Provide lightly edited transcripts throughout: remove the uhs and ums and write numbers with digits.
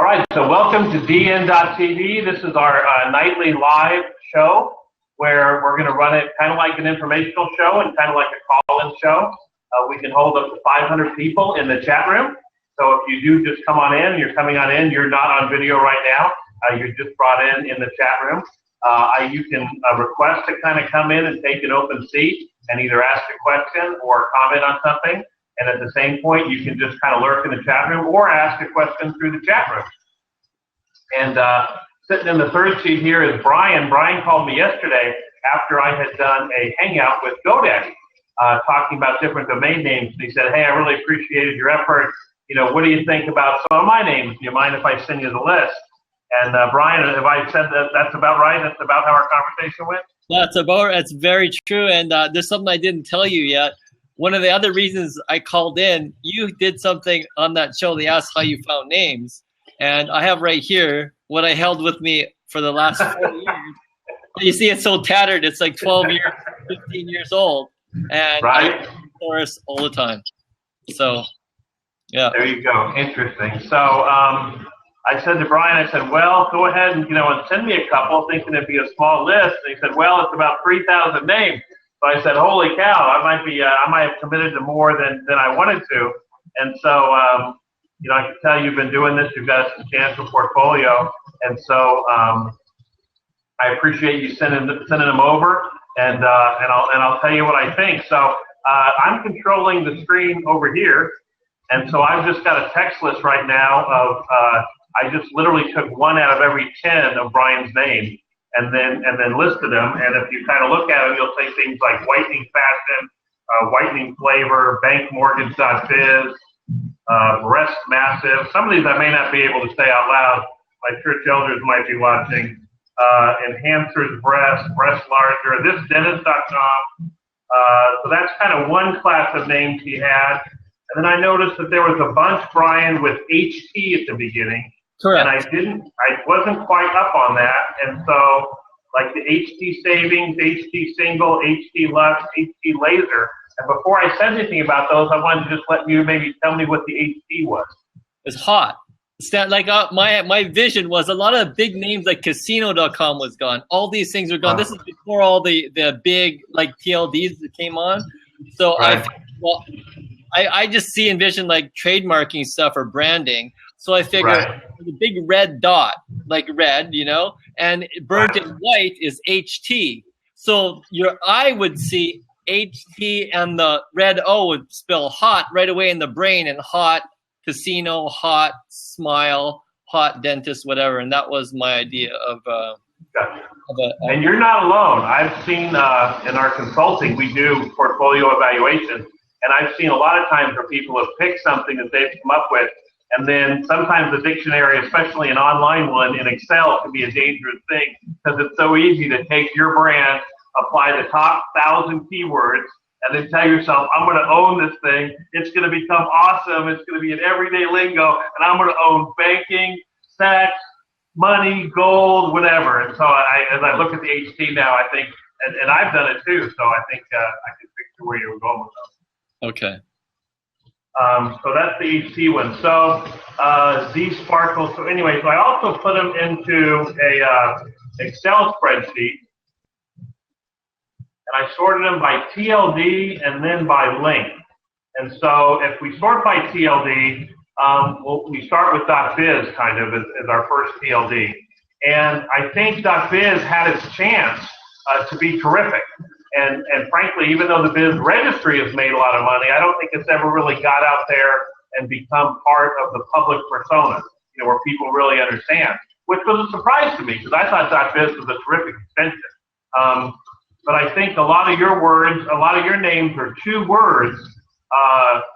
All right, so welcome to DN.TV. This is our nightly live show where we're going to run it kind of like an informational show and kind of like a call-in show. We can hold up to 500 people in the chat room. So if you do just come on in, you're coming on in, you're not on video right now. You're just brought in the chat room. You can request to kind of come in and take an open seat and either ask a question or comment on something. And at the same point, you can just kind of lurk in the chat room or ask a question through the chat room. And sitting in the third seat here is Brian. Brian called me yesterday after I had done a hangout with GoDaddy, talking about different domain names. And he said, hey, I really appreciated your effort. You know, what do you think about some of my names? Do you mind if I send you the list? And Brian, have I said that's about right? That's about how our conversation went? That's very true. And there's something I didn't tell you yet. One of the other reasons I called in, you did something on that show. They asked how you found names. And I have right here what I held with me for the last 4 years. You see it's so tattered. It's like 12 years, 15 years old. And right. I use Taurus all the time. So, yeah. There you go. Interesting. So I said to Brian, I said, well, go ahead and, and send me a couple, thinking it'd be a small list. And he said, well, it's about 3,000 names. So I said, holy cow, I might have committed to more than I wanted to. And so, I can tell you've been doing this. You've got a substantial portfolio. And so I appreciate you sending them over. And I'll tell you what I think. So I'm controlling the screen over here. And so I've just got a text list right now of, I just literally took 1 out of every 10 of Brian's names. And then listed them, and if you kind of look at them, you'll say things like whitening fashion, whitening flavor, bankmortgage.biz, breast massive. Some of these I may not be able to say out loud. My church elders might be watching. Enhancers breast larger, thisdentist.com. So that's kind of one class of names he had. And then I noticed that there was a bunch, Brian, with HT at the beginning. Correct. And I wasn't quite up on that. And so, like the HT Savings, HT Single, HT Lux, HT Laser. And before I said anything about those, I wanted to just let you maybe tell me what the HT was. It's hot. It's that, like my vision was a lot of big names like Casino.com was gone. All these things were gone. This is before all the big like TLDs that came on. So right. I just envision like trademarking stuff or branding. So I figured right. The big red dot, like red, and burnt in white is HT. So your eye would see HT and the red O would spell hot right away in the brain, and hot casino, hot smile, hot dentist, whatever. And that was my idea of gotcha. And you're not alone. I've seen in our consulting, we do portfolio evaluations, and I've seen a lot of times where people have picked something that they've come up with. And then sometimes the dictionary, especially an online one in Excel, can be a dangerous thing because it's so easy to take your brand, apply the top 1,000 keywords, and then tell yourself, I'm going to own this thing. It's going to become awesome. It's going to be an everyday lingo, and I'm going to own banking, sex, money, gold, whatever. And so as I look at the HT now, I think, and I've done it too, so I think I can picture where you were going with those. Okay. So that's the HT one. So Z Sparkle. So anyway, so I also put them into a Excel spreadsheet, and I sorted them by TLD and then by link. And so if we sort by TLD, we start with .biz kind of as our first TLD. And I think .biz had its chance to be terrific. And frankly, even though the biz registry has made a lot of money, I don't think it's ever really got out there and become part of the public persona, where people really understand, which was a surprise to me because I thought .biz was a terrific extension. But I think a lot of your words, a lot of your names are 2 words,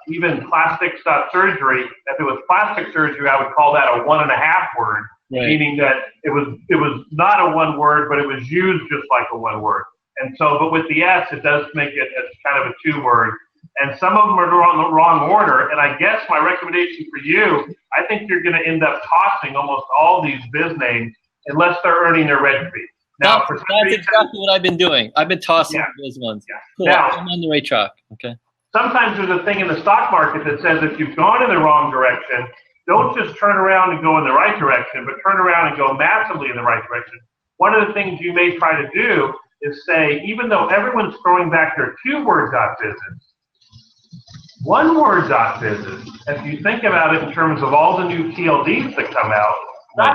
even plastics.surgery. If it was plastic surgery, I would call that a 1.5 word, right. Meaning that it was not a 1 word, but it was used just like a 1 word. And so, but with the S, it does make it as kind of a 2 word. And some of them are in the wrong order. And I guess my recommendation for you, I think you're going to end up tossing almost all these biz names unless they're earning their reg fee. Now, that's exactly what I've been doing. I've been tossing those ones. Yeah. Cool. Now, I'm on the right track. Okay. Sometimes there's a thing in the stock market that says if you've gone in the wrong direction, don't just turn around and go in the right direction, but turn around and go massively in the right direction. One of the things you may try to do is say, even though everyone's throwing back their 2-word .business, 1-word .business, if you think about it in terms of all the new TLDs that come out,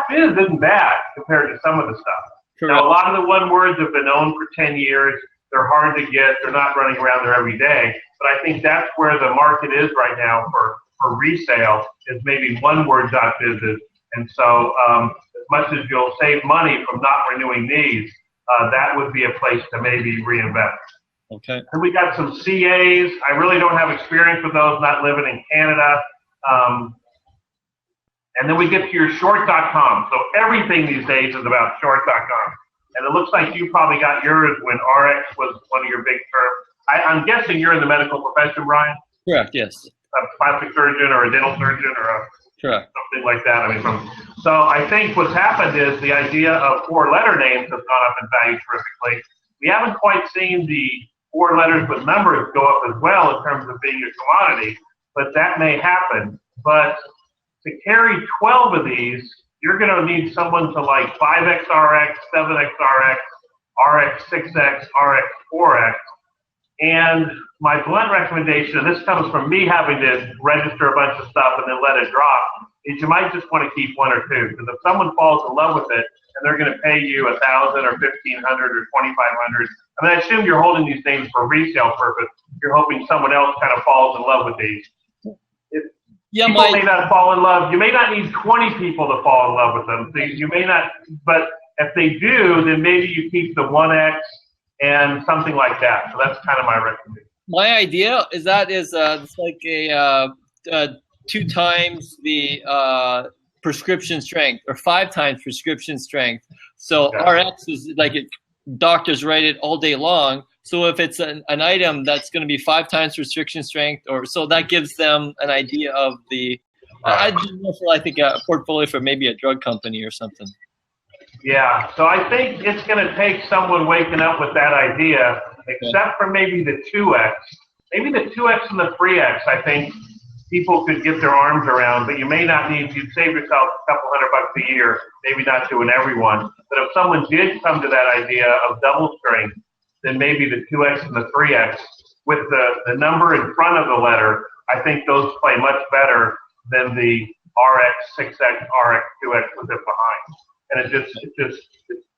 .biz isn't bad compared to some of the stuff. Correct. Now, a lot of the 1-words have been owned for 10 years. They're hard to get. They're not running around there every day. But I think that's where the market is right now for resale, is maybe 1-word .business. And so as much as you'll save money from not renewing these, that would be a place to maybe reinvest. Okay. And we got some CAs. I really don't have experience with those, not living in Canada. And then we get to your short.com. So everything these days is about short.com. And it looks like you probably got yours when RX was one of your big terms. I'm guessing you're in the medical profession, Brian? Correct, yes. A plastic surgeon or a dental surgeon or something like that. So I think what's happened is the idea of 4-letter names has gone up in value terrifically. We haven't quite seen the 4 letters with numbers go up as well in terms of being a commodity, but that may happen. But to carry 12 of these, you're going to need someone to like 5XRX, 7XRX, RX6X, RX4X. And my blunt recommendation, and this comes from me having to register a bunch of stuff and then let it drop, is you might just want to keep 1 or 2. Because if someone falls in love with it and they're going to pay you $1,000 or $1,500 or $2,500, I mean, I assume you're holding these names for resale purpose. You're hoping someone else kind of falls in love with these. People may not fall in love. You may not need 20 people to fall in love with them. So you may not, but if they do, then maybe you keep the 1X and something like that. So that's kind of my recommendation. My idea is that it's like a 2 times the prescription strength or 5 times prescription strength. So RX is like doctors write it all day long. So if it's an item that's going to be 5 times prescription strength, or so that gives them an idea of the. I think a portfolio for maybe a drug company or something. Yeah, so I think it's going to take someone waking up with that idea, except for maybe the 2X. Maybe the 2X and the 3X, I think people could get their arms around, but you may not need, you'd save yourself a couple $100 a year, maybe not doing everyone. But if someone did come to that idea of double strength, then maybe the 2X and the 3X with the number in front of the letter, I think those play much better than the RX, 6X, RX, 2X with it behind. And it's just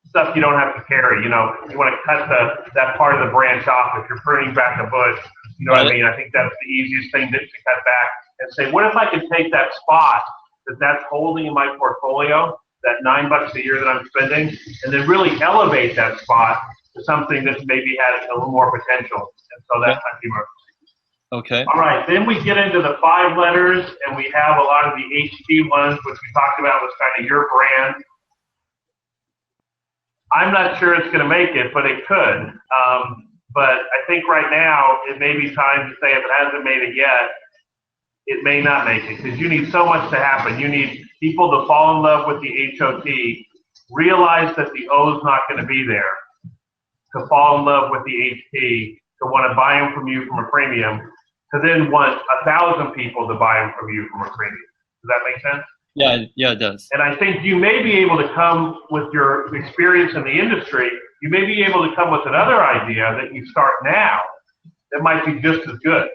stuff you don't have to carry. You know, you want to cut that part of the branch off if you're pruning back a bush. You know what I mean? I think that's the easiest thing to cut back and say, what if I could take that spot that's holding in my portfolio, that $9 a year that I'm spending, and then really elevate that spot to something that maybe had a little more potential. And so that's how you work. Okay. All right. Then we get into the 5 letters, and we have a lot of the HT ones, which we talked about was kind of your brand. I'm not sure it's going to make it, but it could. But I think right now it may be time to say if it hasn't made it yet, it may not make it because you need so much to happen. You need people to fall in love with the HOT, realize that the O is not going to be there, to fall in love with the HT, to want to buy them from you from a premium, to then want 1,000 people to buy them from you from a premium. Does that make sense? Yeah, it does. And I think you may be able to come with your experience in the industry, you may be able to come with another idea that you start now that might be just as good.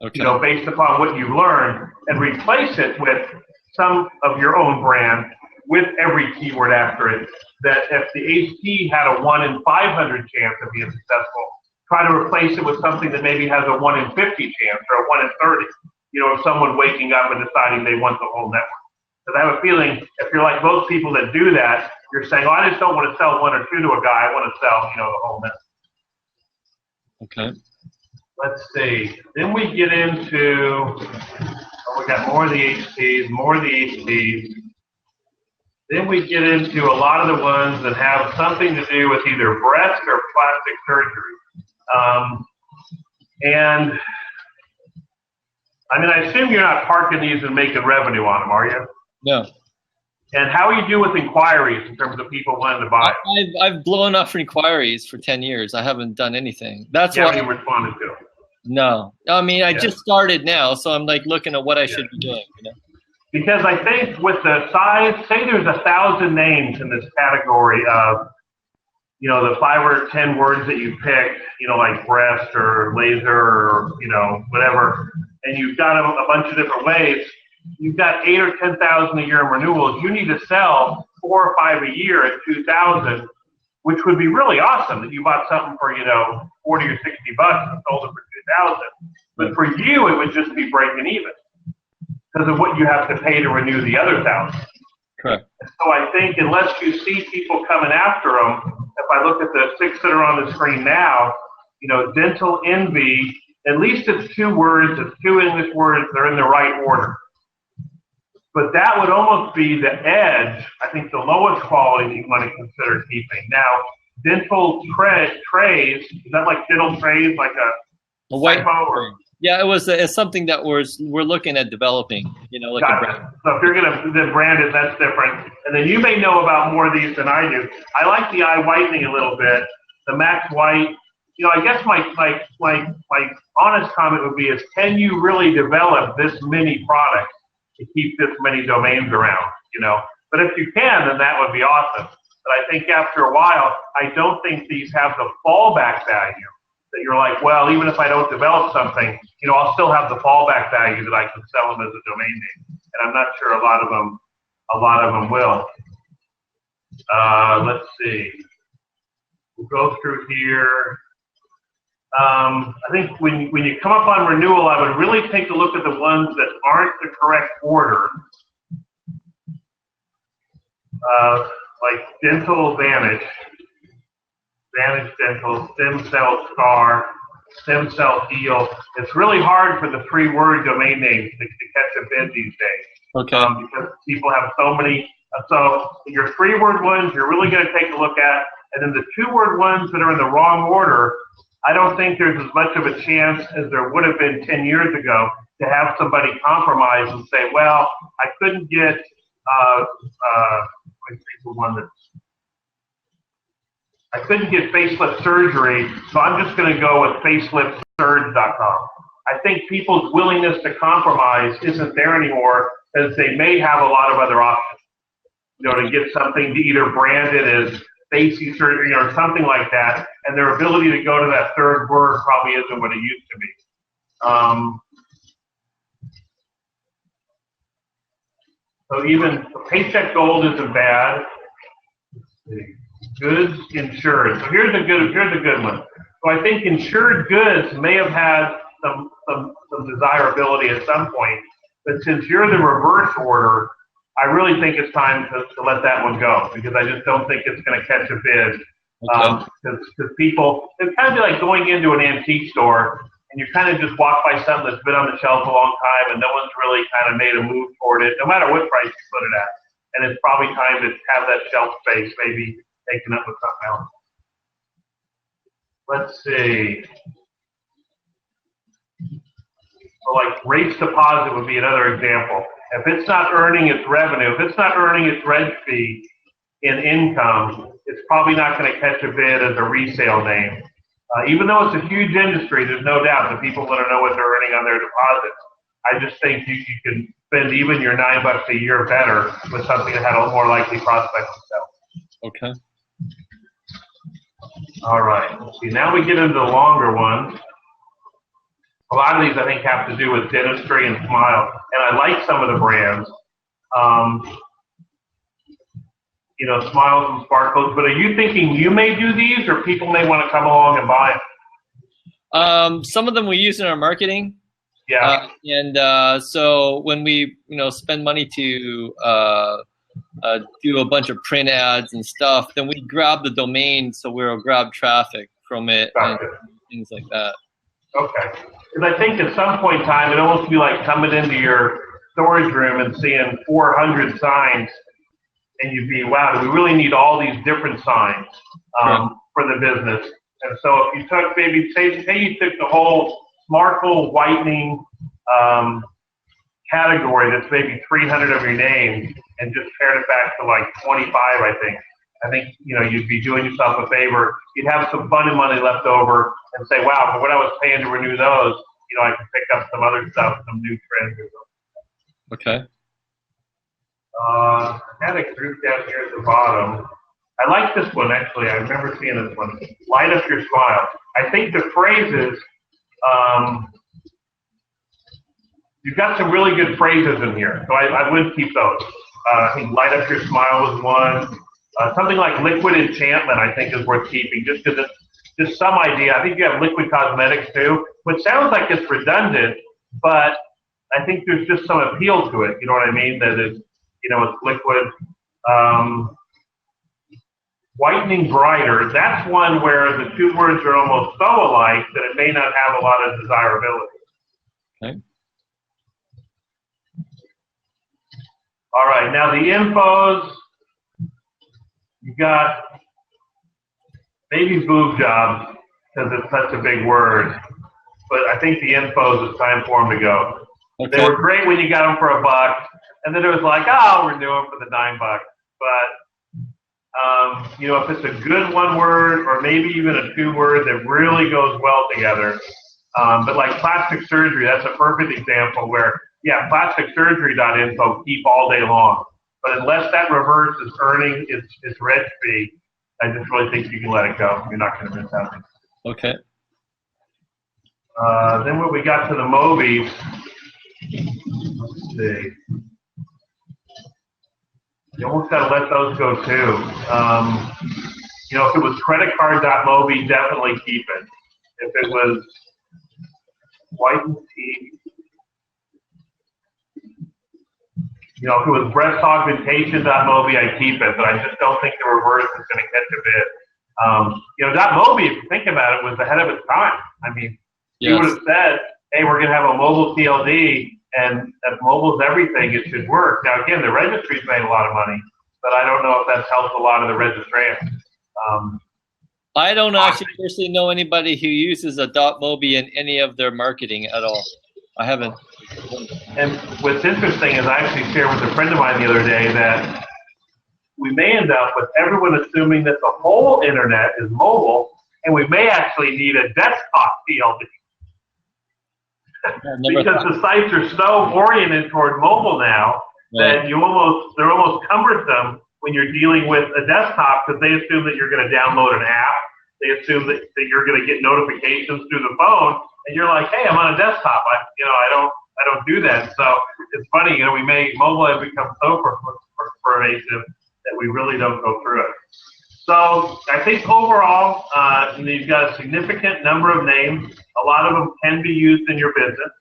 Okay. You know, based upon what you've learned, and replace it with some of your own brand with every keyword after it. That if the HT had a 1 in 500 chance of being successful, try to replace it with something that maybe has a 1 in 50 chance or a 1 in 30. You know, of someone waking up and deciding they want the whole network. Because I have a feeling if you're like most people that do that, you're saying, oh, I just don't want to sell 1 or 2 to a guy. I want to sell, you know, the whole network. Okay. Let's see. Then we get into, we got more of the HTs, more of the HTs. Then we get into a lot of the ones that have something to do with either breast or plastic surgery. And I mean, I assume you're not parking these and making revenue on them, are you? No. And how do you do with inquiries in terms of people wanting to buy? I've blown off inquiries for 10 years. I haven't done anything. That's why what you responded to. No. I mean, I just started now, so I'm like looking at what I should be doing. You know? Because I think with the size, say there's 1,000 names in this category of, the 5 or 10 words that you picked, like breast or laser or, whatever, and you've got them a bunch of different ways, you've got 8 or 10,000 a year in renewals. You need to sell 4 or 5 a year at 2,000, which would be really awesome that you bought something for, 40 or 60 bucks and sold it for 2,000. But for you, it would just be breaking even because of what you have to pay to renew the other 1,000. Correct. So I think unless you see people coming after them, if I look at the 6 that are on the screen now, dental envy, at least it's 2 words, it's 2 English words, they're in the right order. But that would almost be the edge, I think the lowest quality that you want to consider keeping. Now, dental trays, is that like dental trays, like a white typo or? Yeah, it's something that we're looking at developing, like a brand. So if you're going to brand it, that's different. And then you may know about more of these than I do. I like the eye whitening a little bit, the Max White. I guess my honest comment would be is, can you really develop this many products to keep this many domains around, But if you can, then that would be awesome. But I think after a while, I don't think these have the fallback value that you're like, well, even if I don't develop something, I'll still have the fallback value that I can sell them as a domain name. And I'm not sure a lot of them will. Let's see. We'll go through here. I think when you come up on renewal, I would really take a look at the ones that aren't the correct order. Like Dental Vantage Dental, Stem Cell Scar, Stem Cell Heal. It's really hard for the 3-word domain names to catch a bid these days. Okay. Because people have so many. So your 3-word ones, you're really going to take a look at, and then the 2-word ones that are in the wrong order, I don't think there's as much of a chance as there would have been 10 years ago to have somebody compromise and say, well, I couldn't get, I couldn't get facelift surgery, so I'm just going to go with faceliftsurge.com. I think people's willingness to compromise isn't there anymore, as they may have a lot of other options. To get something to either brand it as facey surgery or something like that, and their ability to go to that 3rd word probably isn't what it used to be. So even Paycheck Gold isn't bad. Goods insured. So here's a good one. So I think insured goods may have had some desirability at some point, but since you're the reverse order, I really think it's time to let that one go, because I just don't think it's going to catch a bid. Because people, it's kind of like going into an antique store and you kind of just walk by something that's been on the shelf a long time and no one's really kind of made a move toward it, no matter what price you put it at. And it's probably time to have that shelf space maybe taken up with something else. Let's see. So like rates deposit would be another example. If it's not earning its revenue, if it's not earning its reg fee in income, it's probably not going to catch a bid as a resale name. Even though it's a huge industry, there's no doubt the people want to know what they're earning on their deposits. I just think you can spend even your $9 a year better with something that had a more likely prospect to sell. Okay. All right. Let's see. Now we get into the longer ones. A lot of these, I think, have to do with dentistry and Smile. And I like some of the brands. Smiles and Sparkles. But are you thinking you may do these, or people may want to come along and buy them? Some of them we use in our marketing. Yeah. So when we, spend money to do a bunch of print ads and stuff, then we grab the domain, so we'll grab traffic from it and things like that. Okay. Because I think at some point in time, it almost be like coming into your storage room and seeing 400 signs, and you'd be, wow, do we really need all these different signs for the business? And so if you took maybe, say you took the whole smartphone whitening category that's maybe 300 of your names and just pared it back to like 25, I think, you'd be doing yourself a favor. You'd have some funding money left over and say, wow, for what I was paying to renew those, I can pick up some other stuff, some new trends. Okay. I had a group down here at the bottom. I like this one, actually. I remember seeing this one. Light up your smile. I think the phrases, you've got some really good phrases in here, so I would keep those. I think light up your smile was one. Something like liquid enchantment, I think, is worth keeping, just because it's just some idea. I think you have liquid cosmetics too, which sounds like it's redundant, but I think there's just some appeal to it. You know what I mean? That it's, it's liquid. Whitening brighter. That's one where the two words are almost so alike that it may not have a lot of desirability. Okay. All right, now the infos, you got maybe boob jobs, because it's such a big word, but I think the infos, it's time for them to go. Okay. They were great when you got them for $1, and then it was like, oh, we're doing them for the $9. But, if it's a good one word, or maybe even a 2-word that really goes well together, but like plastic surgery, that's a perfect example where, yeah, plasticsurgery.info, keep all day long. But unless that reverse is earning its reg fee, I just really think you can let it go. You're not going to miss out. Okay. Then when we got to the Mobies, let's see. You almost got to let those go too. If it was creditcard.mobi, definitely keep it. If it was whitened teeth, if it was breast augmentation.mobi, I keep it, but I just don't think the reverse is going to catch a bit. .mobi, if you think about it, was ahead of its time. I mean, he would have said, hey, we're going to have a mobile TLD, and if mobile's everything, it should work. Now, again, the registry's made a lot of money, but I don't know if that's helped a lot of the registrants. I don't actually personally know anybody who uses a .mobi in any of their marketing at all. I haven't. And what's interesting is I actually shared with a friend of mine the other day that we may end up with everyone assuming that the whole internet is mobile, and we may actually need a desktop TLD. Because the sites are so oriented toward mobile now that they're almost cumbersome when you're dealing with a desktop, because they assume that you're going to download an app. They assume that you're going to get notifications through the phone, and you're like, hey, I'm on a desktop. I don't do that. So it's funny, mobile has become so pervasive that we really don't go through it. So I think overall, you've got a significant number of names. A lot of them can be used in your business.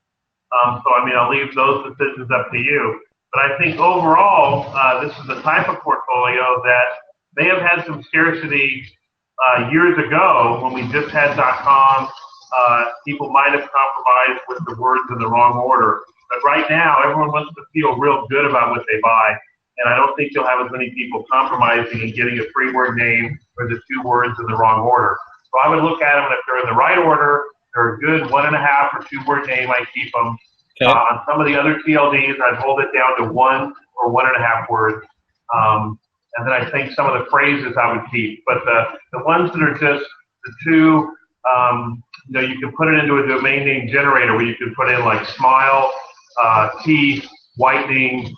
I'll leave those decisions up to you. But I think overall, this is the type of portfolio that may have had some scarcity years ago when we just had .com. People might have compromised with the words in the wrong order. But right now, everyone wants to feel real good about what they buy. And I don't think you'll have as many people compromising and getting a 3-word name or the 2 words in the wrong order. So I would look at them, and if they're in the right order, they're a good 1.5 or 2-word name, I keep them. Okay. On some of the other TLDs, I'd hold it down to 1 or 1.5 words. And then I think some of the phrases I would keep. But the ones that are just the 2, you can put it into a domain name generator where you can put in like smile, teeth, whitening,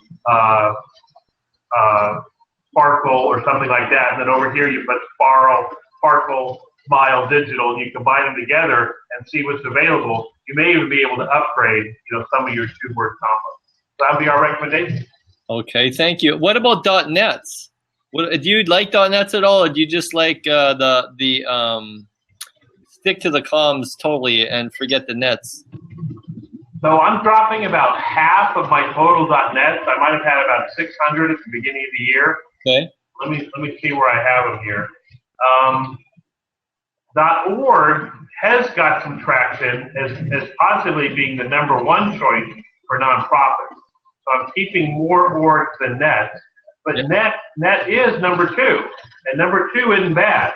sparkle, or something like that. And then over here you put sparkle, smile, digital, and you combine them together and see what's available. You may even be able to upgrade, some of your 2-word combos. So that would be our recommendation. Okay, thank you. What about .nets? Do you like .nets at all, or do you just like the stick to the comms totally and forget the nets? So I'm dropping about half of my total .nets. I might have had about 600 at the beginning of the year. Okay. Let me see where I have them here. .org has got some traction as possibly being the #1 choice for nonprofits. So I'm keeping more orgs than net. But net is #2. And #2 isn't bad.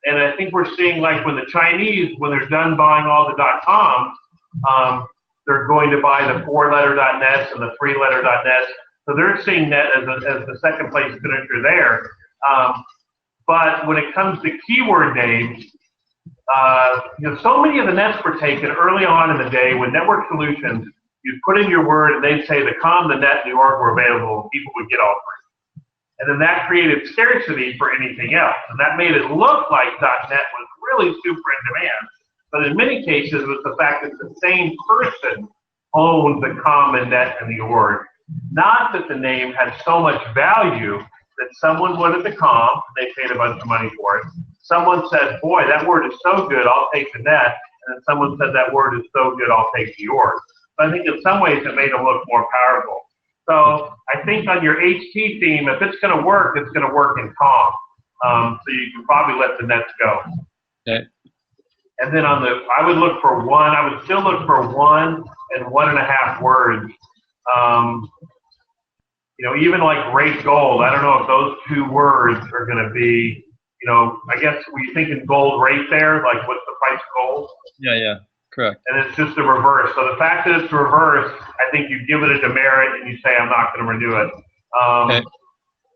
And I think we're seeing, like, when the Chinese, when they're done buying all the .coms, they're going to buy the 4-letter .nets and the 3-letter .nets. So they're seeing net as the second place finisher there. But when it comes to keyword names, so many of the nets were taken early on in the day when network solutions you'd put in your word, and they'd say the com, the net, and the org were available, and people would get all three. And then that created scarcity for anything else. And that made it look like .net was really super in demand. But in many cases, it was the fact that the same person owned the com and net and the org. Not that the name had so much value that someone wanted the com, they paid a bunch of money for it. Someone said, boy, that word is so good, I'll take the net. And then someone said, that word is so good, I'll take the org. So I think in some ways it made it look more powerful. So I think on your HT theme, if it's going to work, it's going to work in com. So you can probably let the nets go. Okay. And then on the, I would look for one. I would still look for 1 and 1.5 words. You know, even like rate gold. I don't know if those 2 words are going to be, you know, I guess were you thinking gold rate there? Like what's the price of gold? Yeah, correct. And it's just a reverse. So the fact that it's reverse, I think you give it a demerit and you say, I'm not going to renew it. Okay.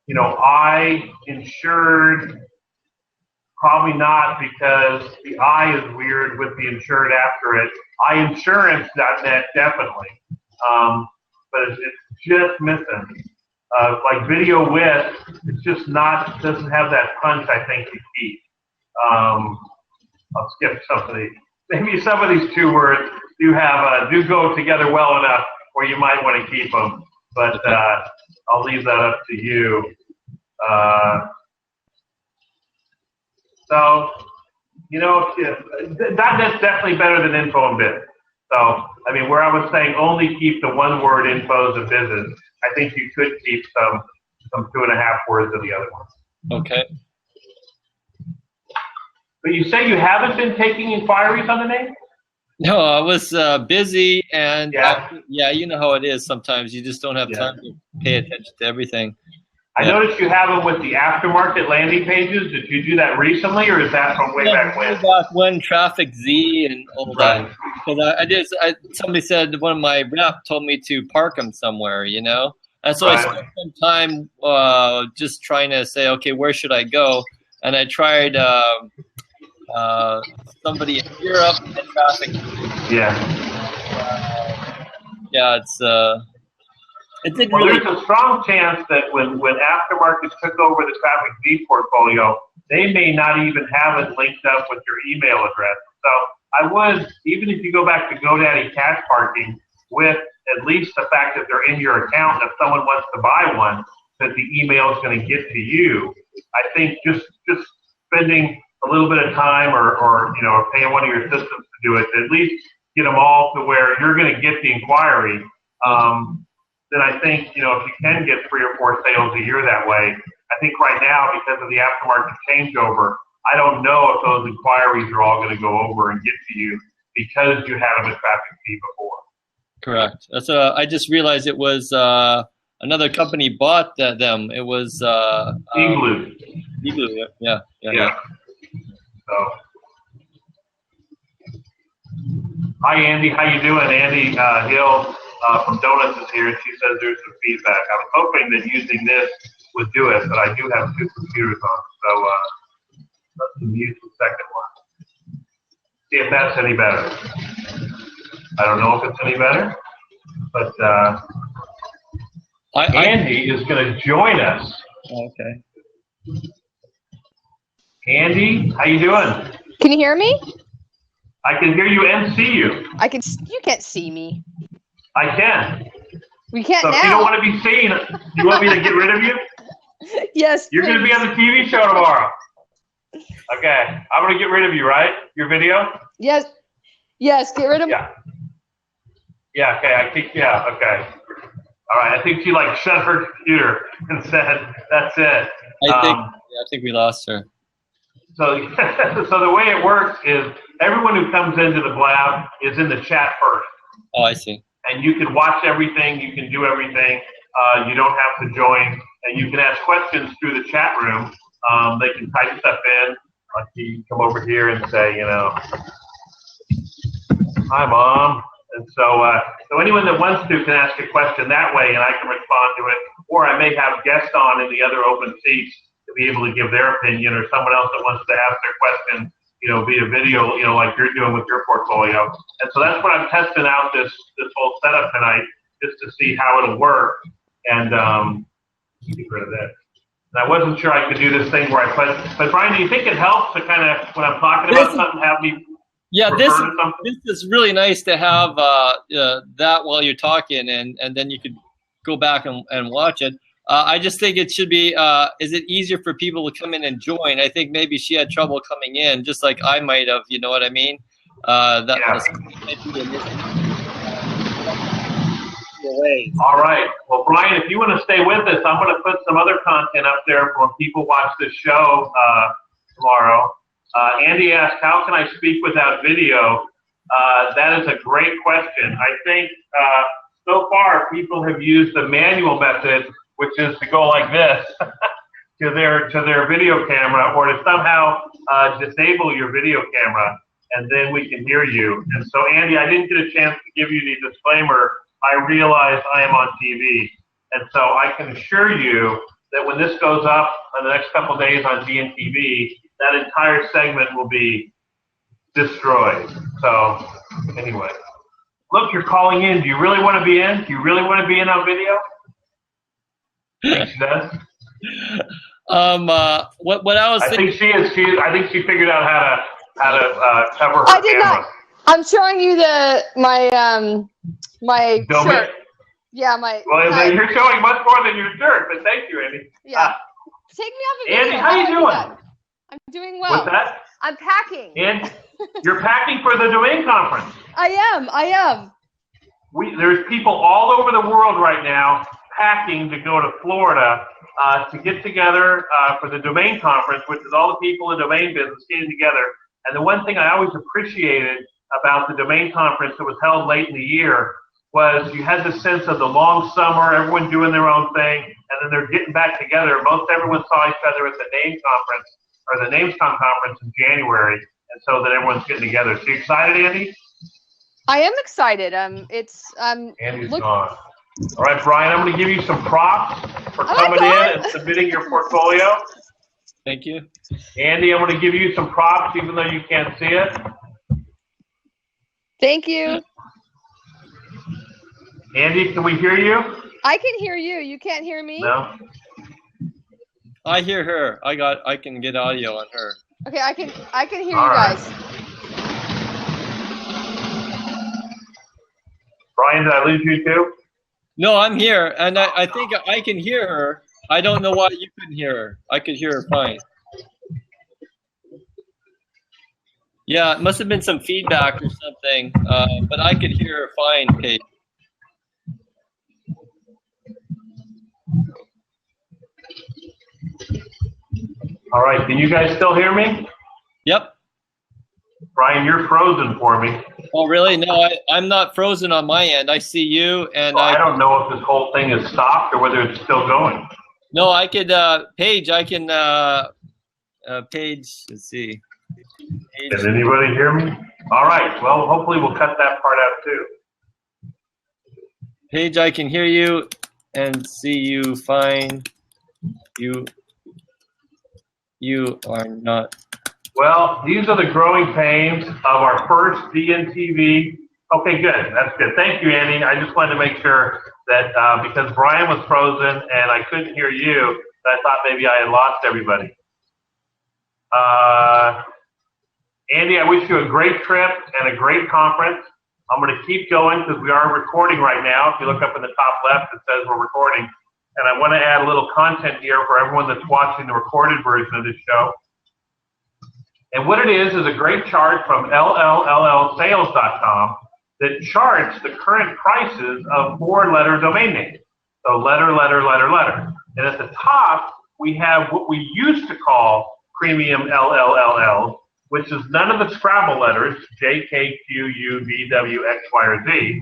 You know, I insured, probably not, because the I is weird with the insured after it. iInsurance.net, definitely. But it's just missing. Like video with, it's just not, doesn't have that punch I think to keep. I'll skip some of these. Maybe some of these 2 words do go together well enough where you might want to keep them. But I'll leave that up to you. So, you know, .net's definitely better than info and biz. So, I mean, where I was saying only keep the 1-word infos of business, I think you could keep some 2.5 words of the other ones. Okay. But you say you haven't been taking inquiries on the name? No, I was busy, and yeah, you know how it is sometimes. You just don't have time to pay attention to everything. I noticed you have them with the aftermarket landing pages. Did you do that recently, or is that from way back when? Way back when, Traffic Z and all that. Because somebody said, one of my rep told me to park them somewhere, you know? And so I spent some time just trying to say, okay, where should I go? And I tried somebody in Europe and Traffic Z. Yeah, Well, there's a strong chance that when aftermarket took over the Traffic Z portfolio, they may not even have it linked up with your email address. So I would, even if you go back to GoDaddy Cash Parking, with at least the fact that they're in your account, and if someone wants to buy one, that the email is going to get to you. I think just spending a little bit of time or you know, paying one of your systems to do it, at least get them all to where you're going to get the inquiry. Then I think, you know, if you can get 3 or 4 sales a year that way, I think right now, because of the aftermarket changeover, I don't know if those inquiries are all going to go over and get to you because you had them at Traffic Z before. Correct. That's I just realized it was another company bought them. It was Igloo. Igloo. Yeah. So, hi Andy, how you doing? Andy Hill from Donuts is here. She says there's some feedback. I was hoping that using this would do it, but I do have 2 computers on, so let's mute the second one. See if that's any better. I don't know if it's any better, but Andy is going to join us. Okay. Andy, how you doing? Can you hear me? I can hear you and see you. You can't see me. I can. We can't so now. If you don't want to be seen, you want me to get rid of you? Yes. You're going to be on the TV show tomorrow. Okay. I'm going to get rid of you, right? Your video? Yes. Yes, get rid of me. Yeah, okay. Okay. All right. I think she like shut her computer and said, that's it. I think we lost her. So the way it works is everyone who comes into the Blab is in the chat first. Oh, I see. And you can watch everything, you can do everything. You don't have to join, and you can ask questions through the chat room. They can type stuff in. Like you come over here and say, you know, hi, Mom. And so anyone that wants to can ask a question that way, and I can respond to it. Or I may have guests on in the other open seats to be able to give their opinion, or someone else that wants to ask their question via video, like you're doing with your portfolio. And so that's what I'm testing out this whole setup tonight, just to see how it'll work. And get rid of that. And I wasn't sure I could do this thing where but Brian, do you think it helps to kind of, when I'm talking about something, have me refer to something? This is really nice to have that while you're talking, and then you could go back and watch it. I just think it should be, is it easier for people to come in and join? I think maybe she had trouble coming in, just like I might have, you know what I mean? All right. Well, Brian, if you want to stay with us, I'm going to put some other content up there for when people watch this show tomorrow. Andy asked, how can I speak without video? That is a great question. I think so far people have used the manual method, which is to go like this to their video camera, or to somehow disable your video camera, and then we can hear you. And so, Andy, I didn't get a chance to give you the disclaimer. I realize I am on TV, and so I can assure you that when this goes up in the next couple of days on DNTV, that entire segment will be destroyed. So, anyway. Look, you're calling in. Do you really want to be in? Do you really want to be in on video? She does. What I was thinking. I think she figured out how to cover her I did camera. not. I'm showing you my Domain. shirt. Yeah, my. Well, you're showing much more than your shirt, but thank you, Andy. Yeah. Take me off of video. Andy, how you doing? I'm doing well. What's that? I'm packing. And you're packing for the domain conference. I am. There's people all over the world right now packing to go to Florida to get together for the domain conference, which is all the people in the domain business getting together. And the one thing I always appreciated about the domain conference that was held late in the year was you had the sense of the long summer, everyone doing their own thing, and then they're getting back together. Most everyone saw each other at the NAMES conference, or the NamesCon conference in January, and so that everyone's getting together. So you excited, Andy? I am excited. Andy's gone. All right, Brian, I'm going to give you some props for coming in and submitting your portfolio. Thank you. Andy, I'm going to give you some props even though you can't see it. Thank you. Andy, can we hear you? I can hear you. You can't hear me? No. I hear her. I can get audio on her. Okay, I can hear All you right. guys. Brian, did I lose you too? No, I'm here, and I think I can hear her. I don't know why you couldn't hear her. I could hear her fine. Yeah, it must have been some feedback or something, but I could hear her fine, Kate. All right, can you guys still hear me? Yep. Brian, you're frozen for me. Oh, really? No, I'm not frozen on my end. I see you, and I don't know if this whole thing is stopped or whether it's still going. No, I could, Paige, I can, Paige, let's see. Paige. Can anybody hear me? All right, well, hopefully we'll cut that part out too. Paige, I can hear you and see you fine. You are not. Well, these are the growing pains of our first DNTV. Okay, good. That's good. Thank you, Andy. I just wanted to make sure that because Brian was frozen and I couldn't hear you, that I thought maybe I had lost everybody. Andy, I wish you a great trip and a great conference. I'm going to keep going because we are recording right now. If you look up in the top left, it says we're recording. And I want to add a little content here for everyone that's watching the recorded version of this show. And what it is a great chart from LLLSales.com that charts the current prices of 4-letter domain names. So letter. And at the top, we have what we used to call premium LLLL, which is none of the Scrabble letters, J, K, Q, U, V, W, X, Y, or Z.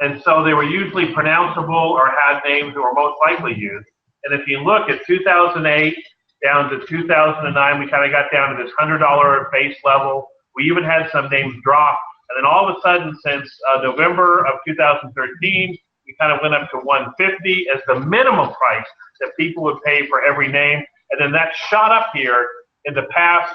And so they were usually pronounceable or had names that were most likely used. And if you look at 2008 down to 2009, we kind of got down to this $100 base level. We even had some names drop. And then all of a sudden, since November of 2013, we kind of went up to $150 as the minimum price that people would pay for every name. And then that shot up here in the past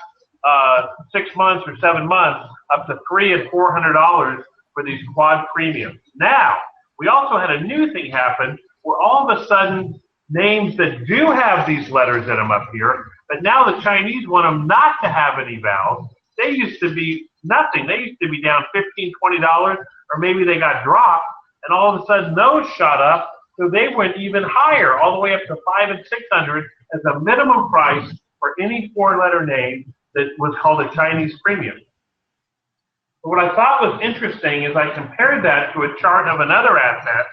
6 months or 7 months, up to $300 and $400 for these quad premiums. Now, we also had a new thing happen where all of a sudden names that do have these letters in them up here, but now the Chinese want them not to have any vowels. They used to be nothing. They used to be down $15, $20, or maybe they got dropped, and all of a sudden those shot up, so they went even higher, all the way up to $500 and $600 as a minimum price for any four-letter name that was called a Chinese premium. But what I thought was interesting is I compared that to a chart of another asset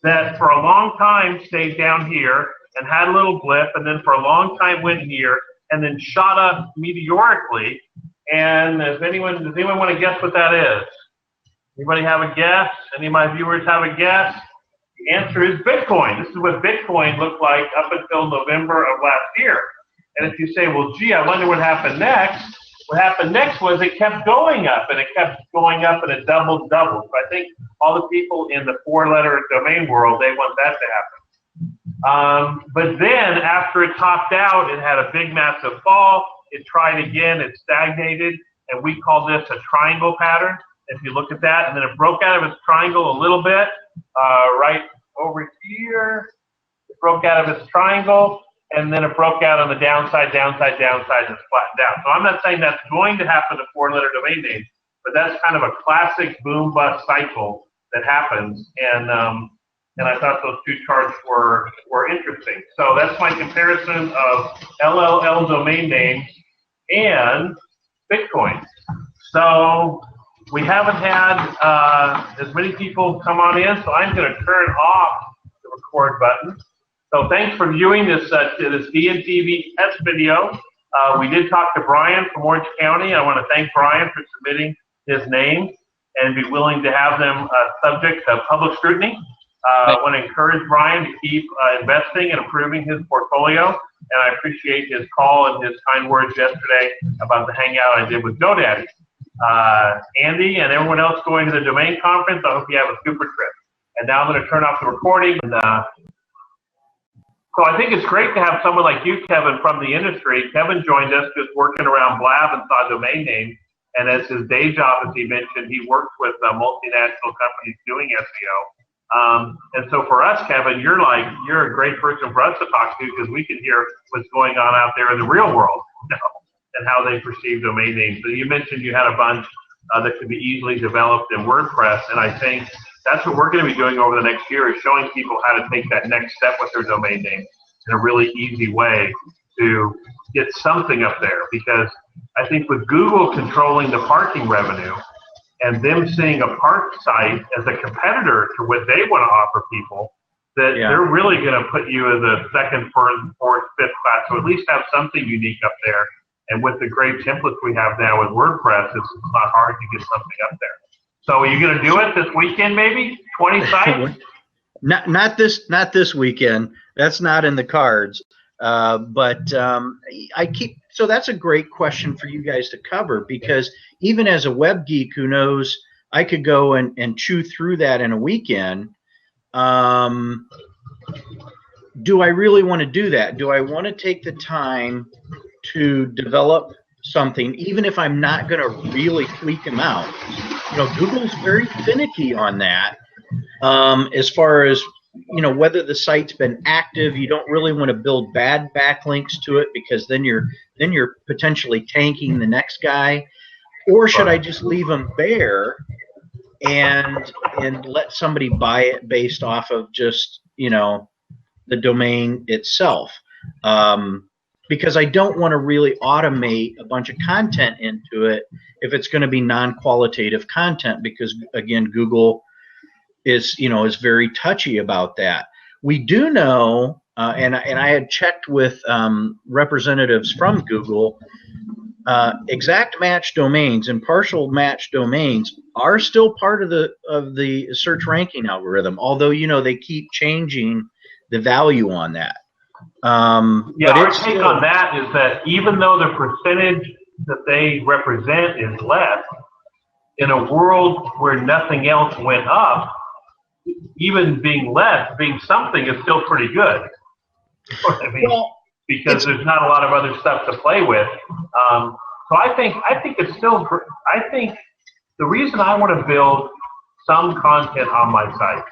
that for a long time stayed down here and had a little blip, and then for a long time went here and then shot up meteorically. And does anyone want to guess what that is? Anybody have a guess? Any of my viewers have a guess? The answer is Bitcoin. This is what Bitcoin looked like up until November of last year. And if you say, well, gee, I wonder what happened next, what happened next was it kept going up, and it kept going up, and it doubled. So I think all the people in the four-letter domain world, they want that to happen. But then after it topped out, it had a big, massive fall. It tried again. It stagnated, and we call this a triangle pattern. If you look at that, and then it broke out of its triangle a little bit, right over here. It broke out of its triangle, and then it broke out on the downside, and it's flattened out. So I'm not saying that's going to happen to four-letter domain names, but that's kind of a classic boom-bust cycle that happens, and I thought those two charts were interesting. So that's my comparison of LLL domain names and Bitcoin. So we haven't had as many people come on in, so I'm going to turn off the record button. So thanks for viewing this DNTV test video. We did talk to Brian from Orange County. I want to thank Brian for submitting his name and be willing to have them subject to public scrutiny. I want to encourage Brian to keep investing and improving his portfolio, and I appreciate his call and his kind words yesterday about the hangout I did with GoDaddy. Andy and everyone else going to the domain conference, I hope you have a super trip. And now I'm going to turn off the recording. And, so I think it's great to have someone like you, Kevin, from the industry. Kevin joined us just working around Blab and saw domain names. And as his day job, as he mentioned, he works with multinational companies doing SEO. And so for us, Kevin, you're a great person for us to talk to because we can hear what's going on out there in the real world, and how they perceive domain names. So you mentioned you had a bunch that could be easily developed in WordPress, and I think that's what we're going to be doing over the next year is showing people how to take that next step with their domain name in a really easy way to get something up there. Because I think with Google controlling the parking revenue and them seeing a park site as a competitor to what they want to offer people, that they're really going to put you as a second, fourth, fifth class. So at least have something unique up there. And with the great templates we have now with WordPress, it's not hard to get something up there. So are you going to do it this weekend, maybe? 20 sites? Not this weekend. That's not in the cards. But so that's a great question for you guys to cover, because even as a web geek who knows I could go and chew through that in a weekend, do I really want to do that? Do I want to take the time to develop something, even if I'm not going to really tweak them out? Google's very finicky on that. As far as, whether the site's been active, you don't really want to build bad backlinks to it, because then you're potentially tanking the next guy. Or should I just leave them bare and let somebody buy it based off of just, the domain itself? Because I don't want to really automate a bunch of content into it if it's going to be non-qualitative content, because again, Google is very touchy about that. We do know, and I had checked with representatives from Google, exact match domains and partial match domains are still part of the search ranking algorithm, although they keep changing the value on that. But our take on that is that even though the percentage that they represent is less, in a world where nothing else went up, even being less, being something is still pretty good. I mean, because there's not a lot of other stuff to play with. So I think it's still. I think the reason I want to build some content on my site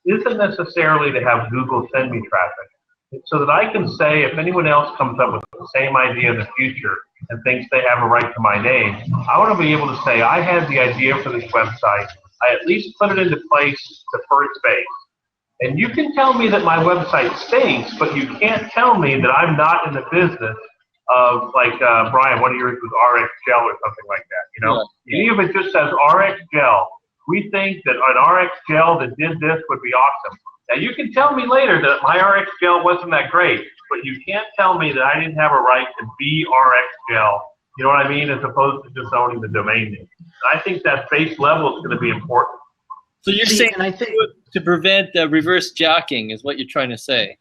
isn't necessarily to have Google send me traffic. It's so that I can say if anyone else comes up with the same idea in the future and thinks they have a right to my name, I want to be able to say I had the idea for this website. I at least put it into place the first base. And you can tell me that my website stinks, but you can't tell me that I'm not in the business of, like, Brian, one of yours was RX Gel or something like that, you know? Yeah. Even if it just says RX Gel, we think that an RX Gel that did this would be awesome. Now, you can tell me later that my RX Gel wasn't that great, but you can't tell me that I didn't have a right to be RX Gel, you know what I mean, as opposed to just owning the domain name. And I think that base level is going to be important. So you're saying and I think to prevent reverse jacking is what you're trying to say.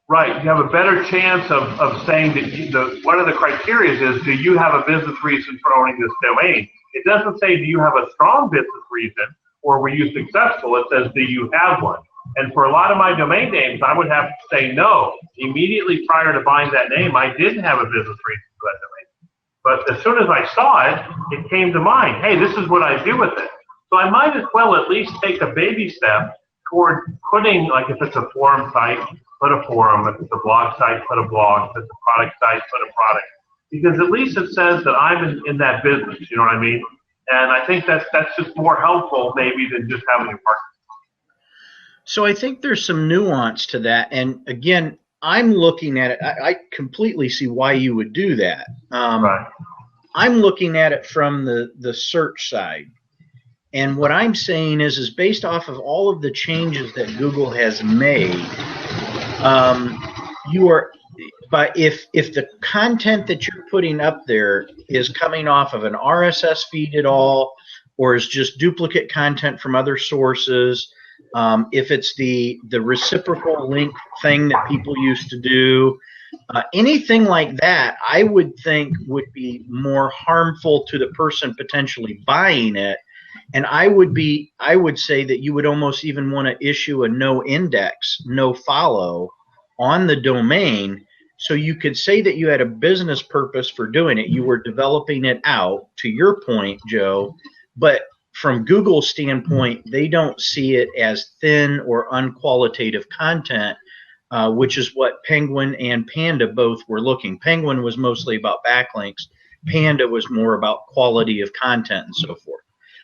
Right. You have a better chance of saying that one of the criteria is, do you have a business reason for owning this domain? It doesn't say, do you have a strong business reason or were you successful? It says, do you have one? And for a lot of my domain names, I would have to say no. Immediately prior to buying that name, I didn't have a business reason for that domain. But as soon as I saw it, it came to mind, hey, this is what I do with it. So I might as well at least take a baby step toward putting, like if it's a forum site, put a forum. If it's a blog site, put a blog. If it's a product site, put a product. Because at least it says that I'm in that business, you know what I mean? And I think that's just more helpful maybe than just having a partner. So I think there's some nuance to that. And again, I'm looking at it. I completely see why you would do that. Right. I'm looking at it from the search side. And what I'm saying is based off of all of the changes that Google has made, but if the content that you're putting up there is coming off of an RSS feed at all, or is just duplicate content from other sources, if it's the reciprocal link thing that people used to do, anything like that, I would think would be more harmful to the person potentially buying it. And I would say that you would almost even want to issue a no index, no follow on the domain, so you could say that you had a business purpose for doing it. You were developing it out, to your point, Joe, but from Google's standpoint, they don't see it as thin or unqualitative content, which is what Penguin and Panda both were looking. Penguin was mostly about backlinks. Panda was more about quality of content and so forth.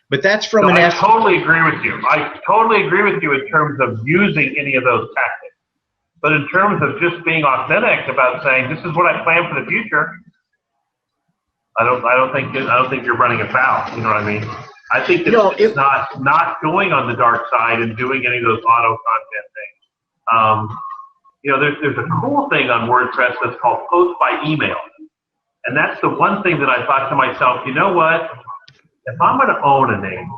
But that's from I totally agree with you. I totally agree with you in terms of using any of those tactics. But in terms of just being authentic about saying this is what I plan for the future, I don't think you're running afoul. You know what I mean? I think that it's not going on the dark side and doing any of those auto content things. There's a cool thing on WordPress that's called post by email, and that's the one thing that I thought to myself, you know what? If I'm going to own a name,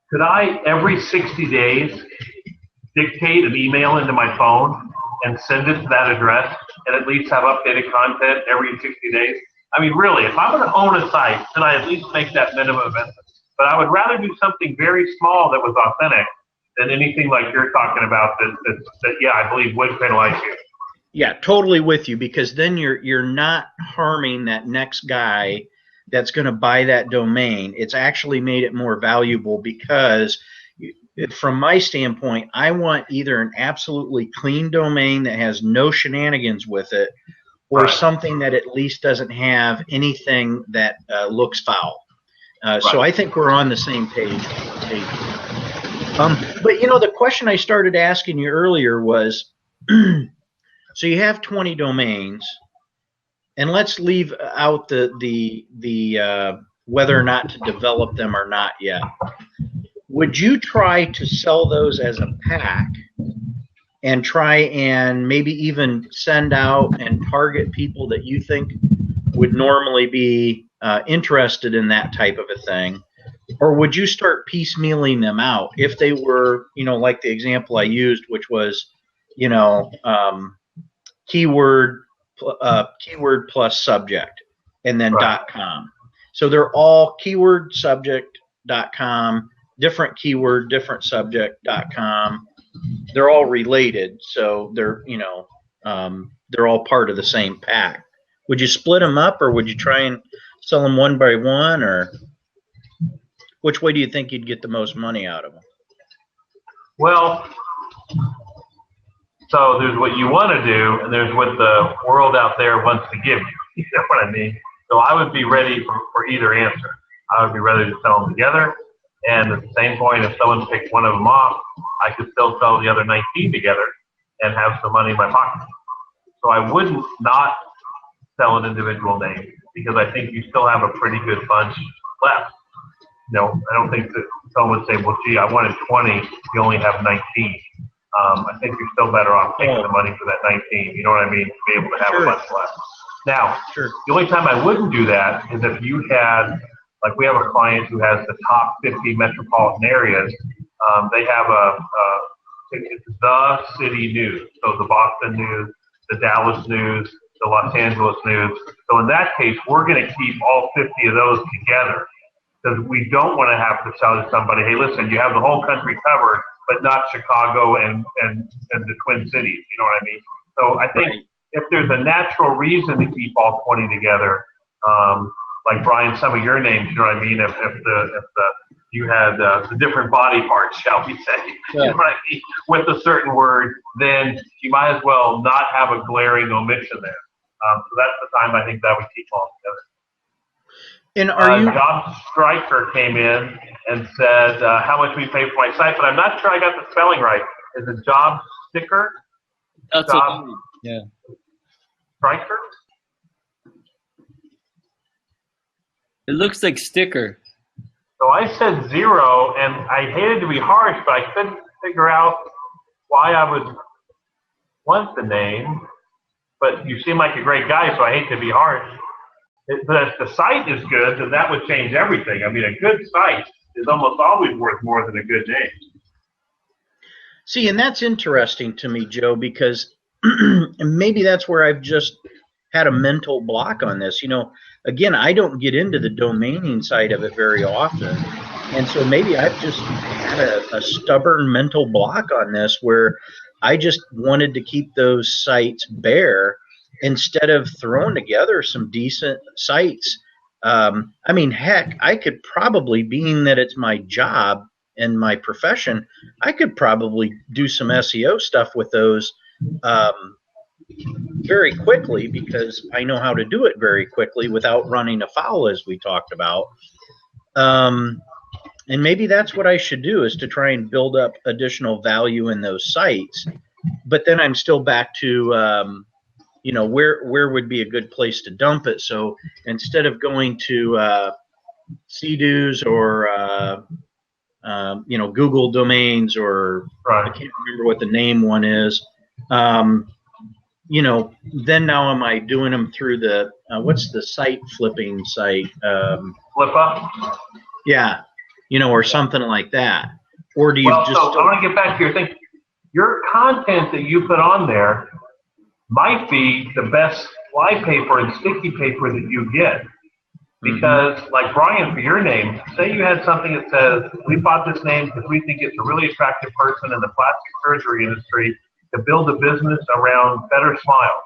could I, every 60 days, dictate an email into my phone and send it to that address and at least have updated content every 60 days? I mean, really, if I'm going to own a site, should I at least make that minimum investment? But I would rather do something very small that was authentic than anything like you're talking about that yeah, I believe would penalize you. Yeah, totally with you, because then you're not harming that next guy that's going to buy that domain. It's actually made it more valuable because from my standpoint, I want either an absolutely clean domain that has no shenanigans with it, or something that at least doesn't have anything that looks foul. So I think we're on the same page. But the question I started asking you earlier was, so you have 20 domains. And let's leave out the whether or not to develop them or not yet. Would you try to sell those as a pack and try and maybe even send out and target people that you think would normally be interested in that type of a thing? Or would you start piecemealing them out if they were, like the example I used, which was, keyword plus subject and then .com. So they're all keyword subject.com, different keyword, different subject.com. They're all related, so they're all part of the same pack. Would you split them up, or would you try and Sell them one by one, or which way do you think you'd get the most money out of them? Well, so there's what you want to do, and there's what the world out there wants to give you. You know what I mean? So I would be ready for either answer. I would be ready to sell them together, and at the same point, if someone picked one of them off, I could still sell the other 19 together and have some money in my pocket. So I wouldn't not sell an individual name, because I think you still have a pretty good bunch left. You know, I don't think that someone would say, well, gee, I wanted 20, you only have 19. I think you're still better off taking the money for that 19, you know what I mean, to be able to have a bunch left. Now, the only time I wouldn't do that is if you had, like we have a client who has the top 50 metropolitan areas. They have it's the city news, so the Boston news, the Dallas news, the Los Angeles news. So in that case, we're going to keep all 50 of those together, because we don't want to have to tell somebody, hey, listen, you have the whole country covered, but not Chicago and the Twin Cities. You know what I mean? So I think if there's a natural reason to keep all 20 together, like Brian, some of your names, you know what I mean? If you had the different body parts, shall we say, you know what I mean, with a certain word, then you might as well not have a glaring omission there. So that's the time I think that would keep all together. And are you? Job Striker came in and said how much we pay for my site, but I'm not sure I got the spelling right. Is it Job Sticker? That's Job yeah. Striker? It looks like sticker. So I said 0, and I hated to be harsh, but I couldn't figure out why I would want the name. But you seem like a great guy, so I hate to be harsh. But if the site is good, then that would change everything. I mean, a good site is almost always worth more than a good name. See, and that's interesting to me, Joe, because maybe that's where I've just had a mental block on this. You know, again, I don't get into the domaining side of it very often. And so maybe I've just had a stubborn mental block on this, where I just wanted to keep those sites bare instead of throwing together some decent sites. I mean, heck, I could probably, being that it's my job and my profession, I could probably do some SEO stuff with those very quickly, because I know how to do it very quickly without running afoul, as we talked about. And maybe that's what I should do, is to try and build up additional value in those sites. But then I'm still back to, you know, where would be a good place to dump it. So instead of going to CDOs or you know, Google domains, or I can't remember what the name one is, you know, then now am I doing them through the what's the site flipping site? FlipUp? Yeah, you know, or something like that. Or do you just? So I want to get back to your thing. Your content that you put on there might be the best fly paper and sticky paper that you get. Because, like Brian, for your name, say you had something that says, we bought this name because we think it's a really attractive person in the plastic surgery industry to build a business around better smile.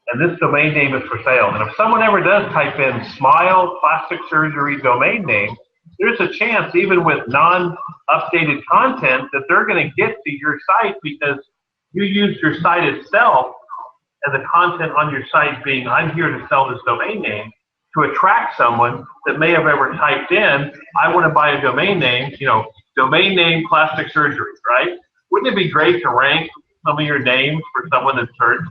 And this domain name is for sale. And if someone ever does type in smile plastic surgery domain name, there's a chance, even with non-updated content, that they're going to get to your site, because you used your site itself and the content on your site being, I'm here to sell this domain name, to attract someone that may have ever typed in, I want to buy a domain name, you know, domain name plastic surgery, right? Wouldn't it be great to rank some of your names for someone that searched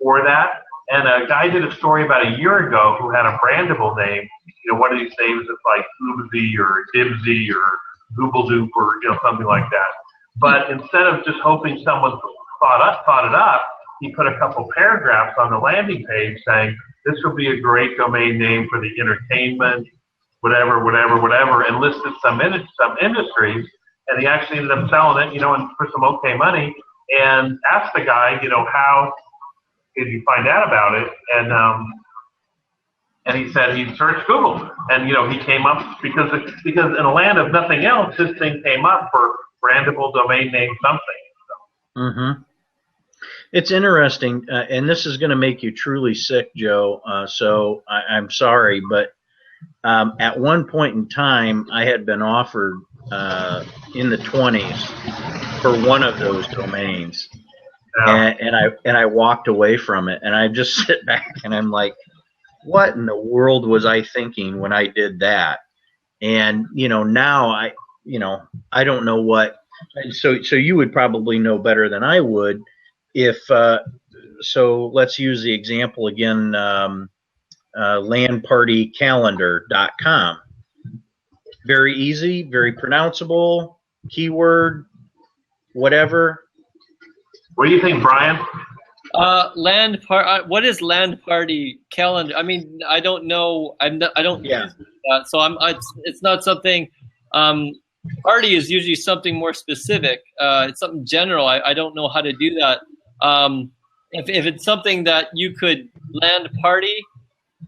for that? And a guy did a story about a year ago who had a brandable name, you know, one of these names that's like Oobsy or Dibsy or Goobledoop or, you know, something like that. But instead of just hoping someone thought it up, he put a couple paragraphs on the landing page saying, this would be a great domain name for the entertainment, whatever, and listed some industries. And he actually ended up selling it, you know, and for some okay money. And asked the guy, you know, how did you find out about it? And he said he searched Google, and you know, he came up because in a land of nothing else, his thing came up for brandable domain name something. So. Mm-hmm. It's interesting, and this is going to make you truly sick, Joe. So I'm sorry, but At one point in time, I had been offered in the 20s for one of those domains, and I walked away from it, and I just sit back and I'm like, what in the world was I thinking when I did that? And now I don't know what. So you would probably know better than I would if. So let's use the example again. LandPartyCalendar.com. Very easy, very pronounceable, keyword, whatever. What do you think, Brian? What is Land Party Calendar? I mean, I don't know. I don't. Yeah. Use that, so it's not something. Party is usually something more specific. It's something general. I don't know how to do that. If it's something that you could Land Party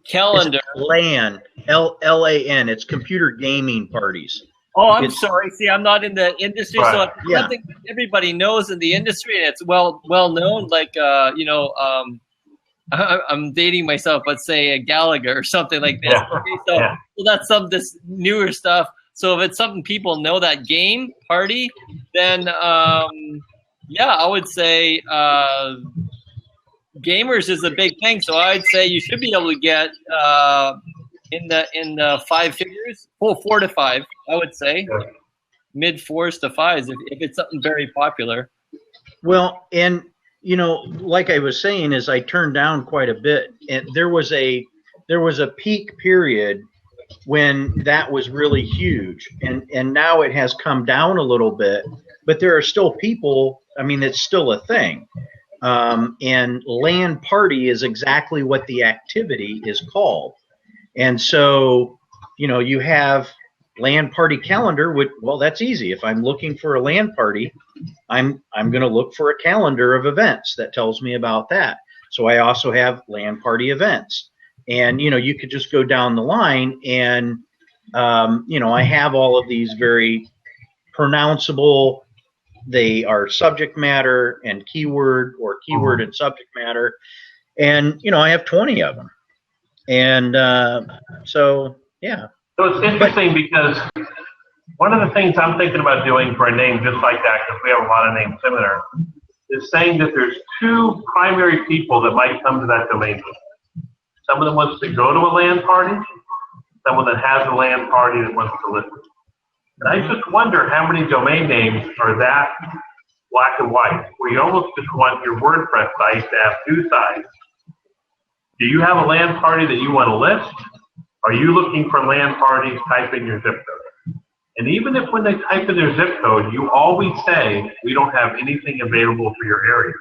Calendar. It's LAN, LAN. It's computer gaming parties. Oh, I'm sorry. See, I'm not in the industry, right. so it's something everybody knows in the industry, and it's well known. Like I'm dating myself. Let's say a Gallagher or something like this. Yeah. Okay, so that's some this newer stuff. So if it's something people know, that game party, then I would say gamers is a big thing. So I'd say you should be able to get in the 5 figures, 4 to 5. I would say mid 4s to 5s if it's something very popular. Well, and like I was saying, is I turned down quite a bit, and there was a peak period when that was really huge, and now it has come down a little bit, but there are still people. I mean, it's still a thing. And LAN party is exactly what the activity is called. And so, you have LAN party calendar. Well, that's easy. If I'm looking for a LAN party, I'm going to look for a calendar of events that tells me about that. So I also have LAN party events. And, you could just go down the line and, I have all of these very pronounceable. They are subject matter and keyword, or keyword and subject matter. And, I have 20 of them. And so, yeah. So it's interesting because one of the things I'm thinking about doing for a name just like that, because we have a lot of names similar, is saying that there's 2 primary people that might come to that domain. Someone that wants to go to a LAN party, someone that has a LAN party that wants to listen. And I just wonder how many domain names are that black and white, where you almost just want your WordPress site to have 2 sides. Do you have a LAN party that you want to list? Are you looking for LAN parties? Type in your zip code. And even if when they type in their zip code, you always say, we don't have anything available for your area,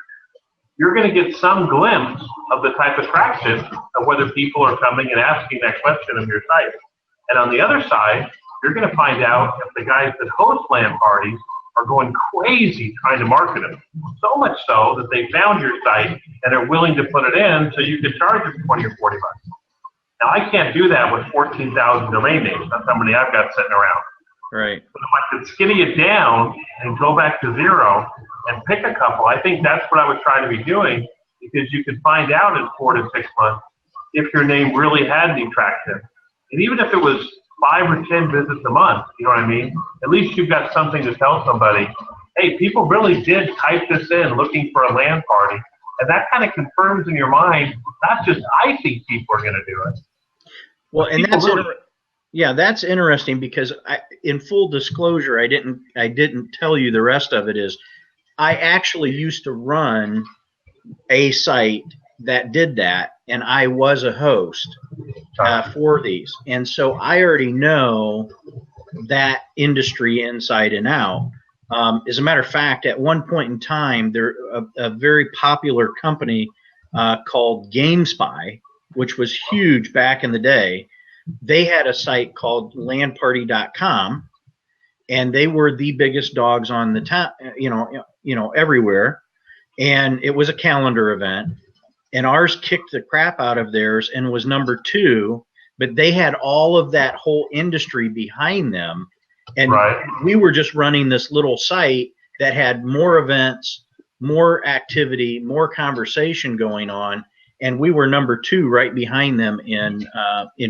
you're going to get some glimpse of the type of traction of whether people are coming and asking that question of your site. And on the other side, you're going to find out if the guys that host LAN parties are going crazy trying to market them. So much so that they found your site and are willing to put it in so you can charge them 20 or 40 bucks. Now, I can't do that with 14,000 domain names. That's how many I've got sitting around. Right. But if I could skinny it down and go back to 0 and pick a couple, I think that's what I would try to be doing, because you could find out in 4 to 6 months if your name really had any traction. And even if it was 5 or 10 visits a month, you know what I mean? At least you've got something to tell somebody, hey, people really did type this in looking for a LAN party. And that kind of confirms in your mind, not just I think people are going to do it. Well, and that's interesting, because in full disclosure, I didn't tell you the rest of it is I actually used to run a site that did that, and I was a host for these. And so I already know that industry inside and out. As a matter of fact, at one point in time, a very popular company called GameSpy, which was huge back in the day, they had a site called LANParty.com, and they were the biggest dogs on the town, everywhere. And it was a calendar event, and ours kicked the crap out of theirs and was number 2. But they had all of that whole industry behind them. And we were just running this little site that had more events, more activity, more conversation going on. and we were number 2 right behind them in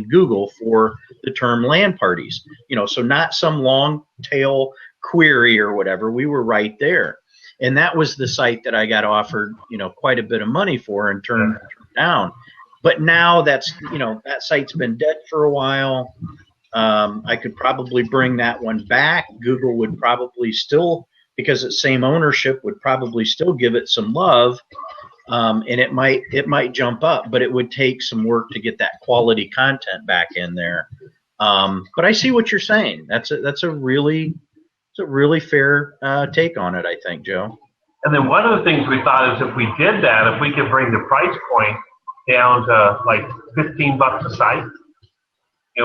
Google for the term land parties. So not some long tail query or whatever. We were right there, and that was the site that I got offered quite a bit of money for and turned down. But now that site's been dead for a while. I could probably bring that one back. Google would probably still, because it's same ownership, would probably still give it some love, and it might jump up, but it would take some work to get that quality content back in there. But I see what you're saying. That's a really fair take on it, I think, Joe. And then one of the things we thought is if we did that, if we could bring the price point down to like $15 a site,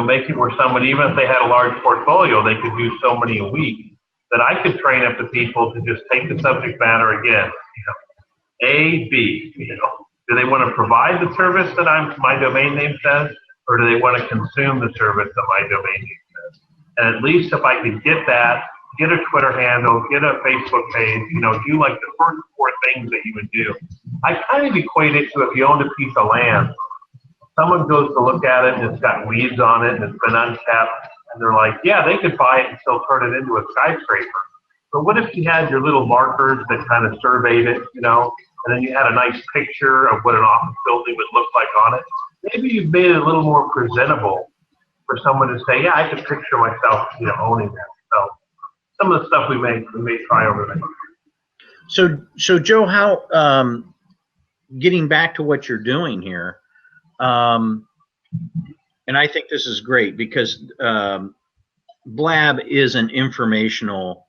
make it where someone, even if they had a large portfolio, they could do so many a week, that I could train up the people to just take the subject matter again, A, B, do they want to provide the service that my domain name says, or do they want to consume the service that my domain name says? And at least if I could get that, get a Twitter handle, get a Facebook page, do like the first 4 things that you would do. I kind of equate it to if you owned a piece of land. Someone goes to look at it and it's got weeds on it and it's been unkept, and they're like, yeah, they could buy it and still turn it into a skyscraper. But what if you had your little markers that kind of surveyed it, and then you had a nice picture of what an office building would look like on it? Maybe you've made it a little more presentable for someone to say, yeah, I could picture myself, owning that. So some of the stuff we may try over there. So Joe, how getting back to what you're doing here, and I think this is great because Blab is an informational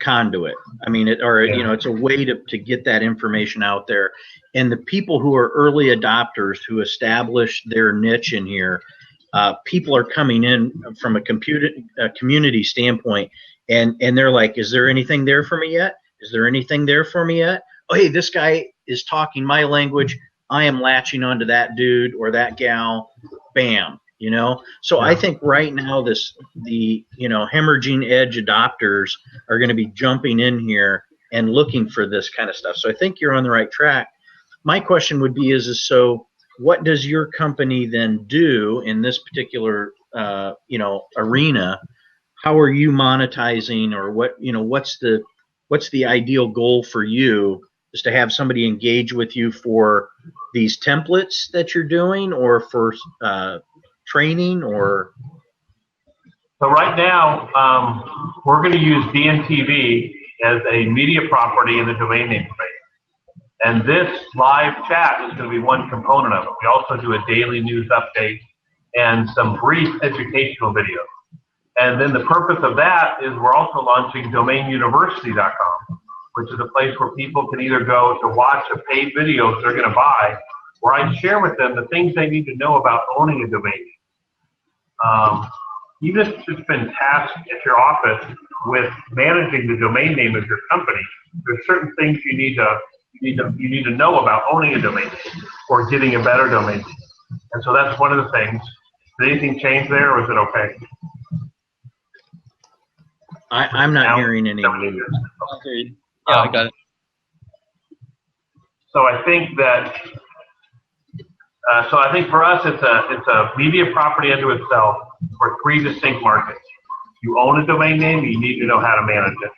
conduit. I mean, it's a way to get that information out there. And the people who are early adopters who establish their niche in here, people are coming in from a community standpoint, and they're like, is there anything there for me yet? Is there anything there for me yet? Oh, hey, this guy is talking my language. I am latching onto that dude or that gal. Bam. So I think right now the hemorrhaging edge adopters are going to be jumping in here and looking for this kind of stuff. So I think you're on the right track. My question would be so what does your company then do in this particular arena? How are you monetizing, or what's the ideal goal for you? Is to have somebody engage with you for these templates that you're doing, or for training, or? So right now, we're going to use DNTV as a media property in the domain name space. And this live chat is going to be one component of it. We also do a daily news update and some brief educational videos. And then the purpose of that is we're also launching domainuniversity.com, which is a place where people can either go to watch a paid video they're going to buy, where I share with them the things they need to know about owning a domain name. Even if it's been tasked at your office with managing the domain name of your company, there's certain things you need to know about owning a domain name or getting a better domain name. And so that's one of the things. Did anything change there, or is it okay? I'm not hearing any news. Yeah, I got it. So I think that. So I think for us, it's a media property unto itself for 3 distinct markets. You own a domain name, you need to know how to manage it.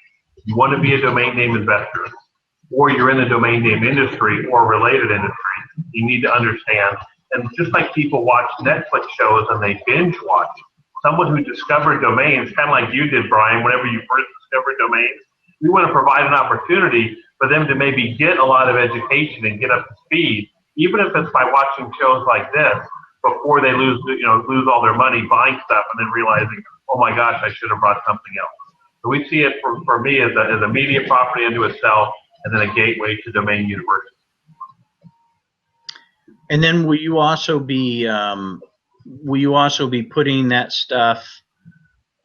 You want to be a domain name investor, or you're in the domain name industry or related industry. You need to understand. And just like people watch Netflix shows and they binge watch, someone who discovered domains, kind of like you did, Brian, whenever you first discovered domains, we want to provide an opportunity for them to maybe get a lot of education and get up to speed, even if it's by watching shows like this, before they lose all their money buying stuff and then realizing, oh my gosh, I should have brought something else. So we see it for me as a media property unto itself, and then a gateway to Domain University. And then will you also be putting that stuff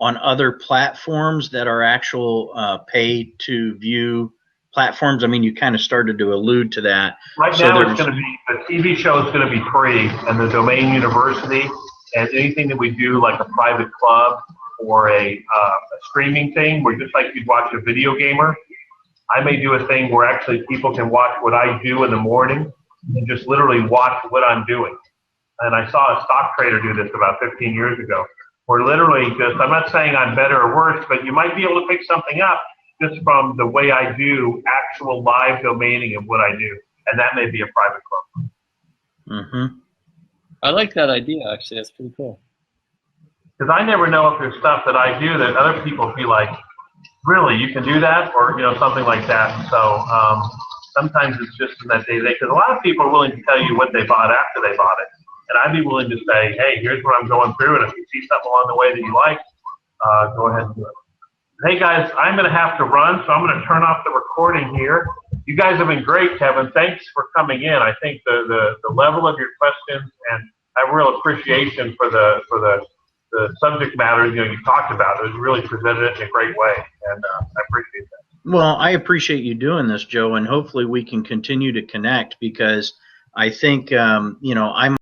on other platforms that are actual pay to view platforms? I mean, you kind of started to allude to that. Right now, it's going to be, the TV show is going to be free, and the Domain University, and anything that we do, like a private club or a streaming thing, where just like you'd watch a video gamer, I may do a thing where actually people can watch what I do in the morning and just literally watch what I'm doing. And I saw a stock trader do this about 15 years ago. Where literally just, I'm not saying I'm better or worse, but you might be able to pick something up just from the way I do actual live domaining of what I do. And that may be a private club. Mm-hmm. I like that idea, actually. That's pretty cool. Because I never know if there's stuff that I do that other people be like, really, you can do that? Or, something like that. So sometimes it's just in that day, because a lot of people are willing to tell you what they bought after they bought it. And I'd be willing to say, hey, here's what I'm going through, and if you see something along the way that you like, go ahead and do it. Hey, guys, I'm going to have to run, so I'm going to turn off the recording here. You guys have been great, Kevin. Thanks for coming in. I think the level of your questions, and I have real appreciation for the subject matter you talked about. It was really presented it in a great way, and I appreciate that. Well, I appreciate you doing this, Joe, and hopefully we can continue to connect, because I think, I'm